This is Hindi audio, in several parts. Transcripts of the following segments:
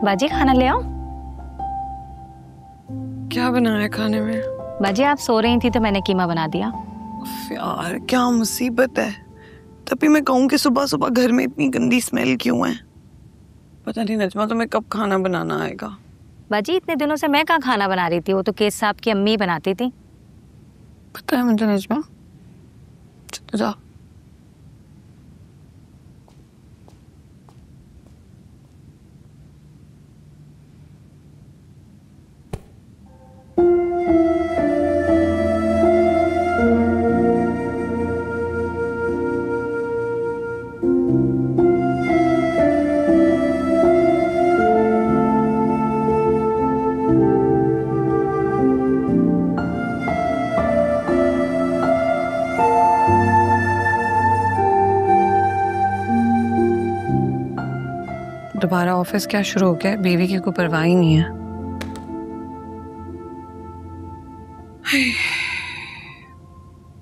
बाजी खाना ले आओ। क्या बनाया खाने में? बाजी आप सो रही थी तो मैंने कीमा बना दिया। यार क्या मुसीबत है। तभी मैं कहूँ कि सुबह सुबह घर में इतनी गंदी स्मेल क्यों है। पता नहीं नजमा तुम्हें कब खाना बनाना आएगा। बाजी इतने दिनों से मैं कहाँ खाना बना रही थी, वो तो केस साहब की अम्मी बनाती थी। पता है मुझे नजमा। चलो जाओ। दोबारा ऑफिस क्या शुरू हो गया? बीवी की कोई परवाह ही नहीं है।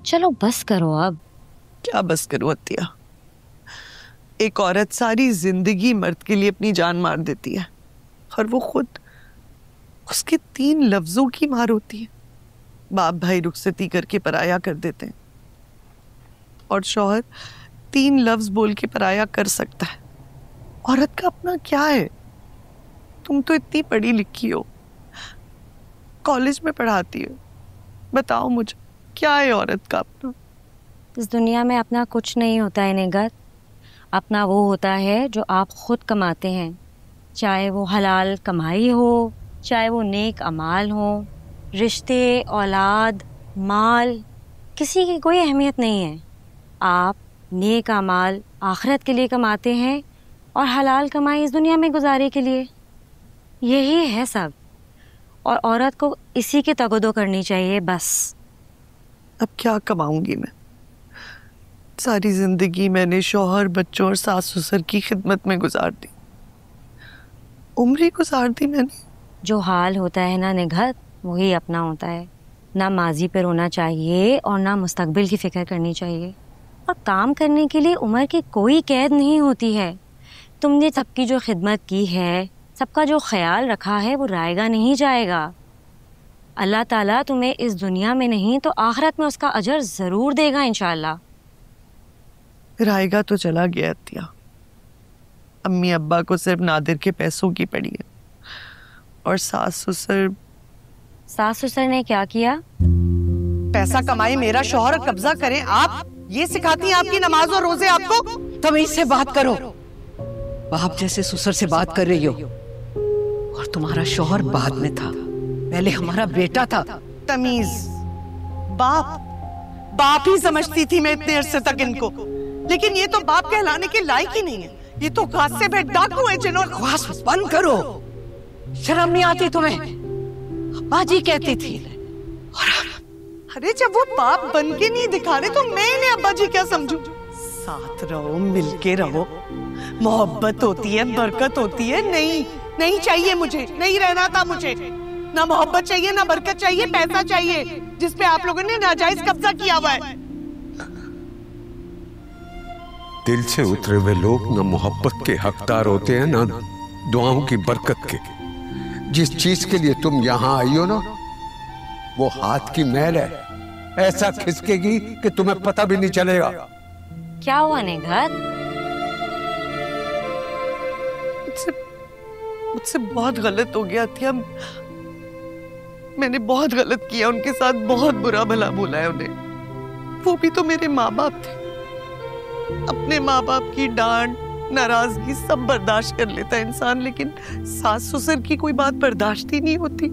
चलो बस करो अब। क्या बस करूं अत्तिया? एक औरत सारी जिंदगी मर्द के लिए अपनी जान मार देती है और वो खुद उसके 3 लफ्जों की मार होती है। बाप भाई रुखसती करके पराया कर देते हैं और शौहर 3 लफ्ज बोल के पराया कर सकता है। औरत का अपना क्या है? तुम तो इतनी पढ़ी लिखी हो, कॉलेज में पढ़ाती हो, बताओ मुझे क्या है औरत का अपना? इस दुनिया में अपना कुछ नहीं होता है निगत। अपना वो होता है जो आप खुद कमाते हैं, चाहे वो हलाल कमाई हो, चाहे वो नेक अमाल हो। रिश्ते, औलाद, माल, किसी की कोई अहमियत नहीं है। आप नेक अमाल आखिरत के लिए कमाते हैं और हलाल कमाई इस दुनिया में गुजारे के लिए। यही है सब, और औरत को इसी की तगदो करनी चाहिए बस। अब क्या कमाऊंगी मैं? सारी जिंदगी मैंने शौहर, बच्चों और सास ससुर की खिदमत में गुजार दी, उम्र गुजार दी मैंने। जो हाल होता है ना निगहत, वही अपना होता है। ना माजी पे रोना चाहिए और ना मुस्तकबिल की फिक्र करनी चाहिए। और काम करने के लिए उम्र की कोई कैद नहीं होती है। तुमने सबकी जो खिदमत की है, सबका जो ख्याल रखा है, वो रायगा नहीं जाएगा। अल्लाह ताला तुम्हें इस दुनिया में नहीं तो आखिरत में उसका अजर ज़रूर देगा इंशाअल्लाह। रायगा तो चला गया अत्तिया। अम्मी अब्बा को सिर्फ नादिर के पैसों की पड़ी है और सास ससुर ने क्या किया? पैसा कमाए मेरा शौहर कब्जा करें, आप ये सिखाती हैं आपकी नमाज और रोजे आपको? तमीज से बात करो। बाप जैसे ससुर से बात कर रही हो। और तुम्हारा शौहर बाद में था, पहले हमारा बेटा था। तमीज बाप ही समझती थी मैं इतने अरसे तक इनको, लेकिन ये तो बाप कहलाने के लायक ही नहीं है। ये तो घास से बैठ डाकू है जिन्होंने। बकवास बंद करो, शर्म नहीं आती तुम्हें? बाजी कहती थी। और अरे जब वो बाप बन के नहीं दिखा रहे तो मैं इन्हें अब्बा जी क्या समझूं? साथ रहो, मिलके रहो, मोहब्बत होती है, बरकत होती है। नहीं चाहिए मुझे, नहीं रहना था मुझे। ना मोहब्बत चाहिए, ना बरकत चाहिए, पैसा चाहिए जिसपे आप लोगों ने नाजायज कब्जा किया हुआ है। दिल से उतरे हुए लोग न मोहब्बत के हकदार होते हैं, ना दुआओं की बरकत के। जिस चीज के लिए तुम यहां आई हो ना, वो हाथ की मैल है, ऐसा खिसकेगी कि तुम्हें पता भी नहीं चलेगा। क्या हुआ निगहत? मुझसे बहुत गलत हो गया थी। मैंने बहुत गलत किया उनके साथ, बहुत बुरा भला बोला है उन्हें। वो भी तो मेरे माँ बाप थे। अपने माँ बाप की डांट, नाराजगी सब बर्दाश्त कर लेता है इंसान, लेकिन सास ससुर की कोई बात बर्दाश्त ही नहीं होती।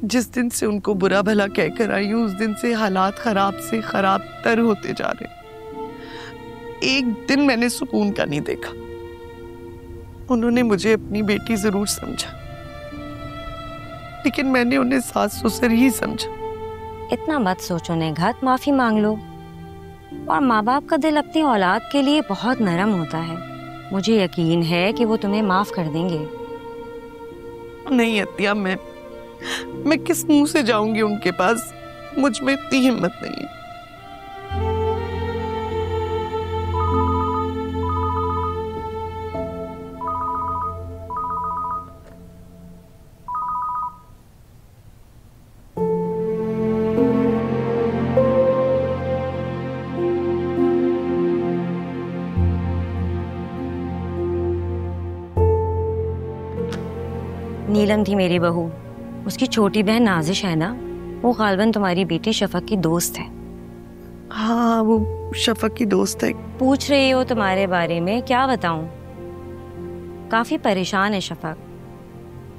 जिस दिन से उनको बुरा भला कहकर आई हूँ, उस दिन से हालात खराब से खराब तर होते जा रहे। एक दिन मैंने सुकून का नहीं देखा। उन्होंने मुझे अपनी बेटी जरूर समझा, लेकिन मैंने उन्हें सास ससुर ही समझा। इतना मत सोचो निगहत, माफी मांग लो। और माँ बाप का दिल अपनी औलाद के लिए बहुत नरम होता है। मुझे यकीन है कि वो तुम्हें माफ कर देंगे। नहीं अत्तिया, मैं किस मुंह से जाऊंगी उनके पास? मुझ में इतनी हिम्मत नहीं है। नीलम थी मेरी बहू, उसकी छोटी बहन नाजिश है ना, वो गालिबन तुम्हारी बेटी शफक की दोस्त है। हाँ, वो शफक की दोस्त है। पूछ रही हो तुम्हारे बारे में, क्या बताऊं? काफी परेशान है शफक।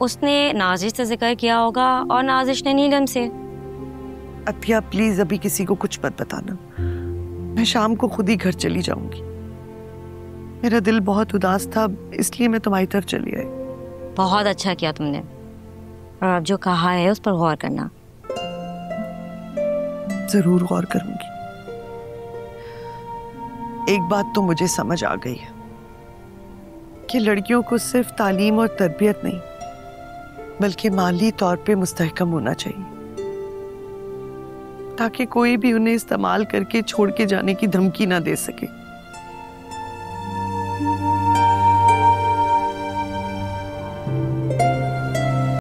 उसने नाजिश से जिक्र किया होगा और नाजिश ने नीलम से। अतिया प्लीज अभी किसी को कुछ मत बताना, मैं शाम को खुद ही घर चली जाऊंगी। मेरा दिल बहुत उदास था, इसलिए मैं तुम्हारी तरफ चली आई। बहुत अच्छा किया तुमने, और अब जो कहा है उस पर गौर करना। जरूर गौर करूंगी। एक बात तो मुझे समझ आ गई है कि लड़कियों को सिर्फ तालीम और तरबियत नहीं, बल्कि माली तौर पे मुस्तहकम होना चाहिए, ताकि कोई भी उन्हें इस्तेमाल करके छोड़ के जाने की धमकी ना दे सके।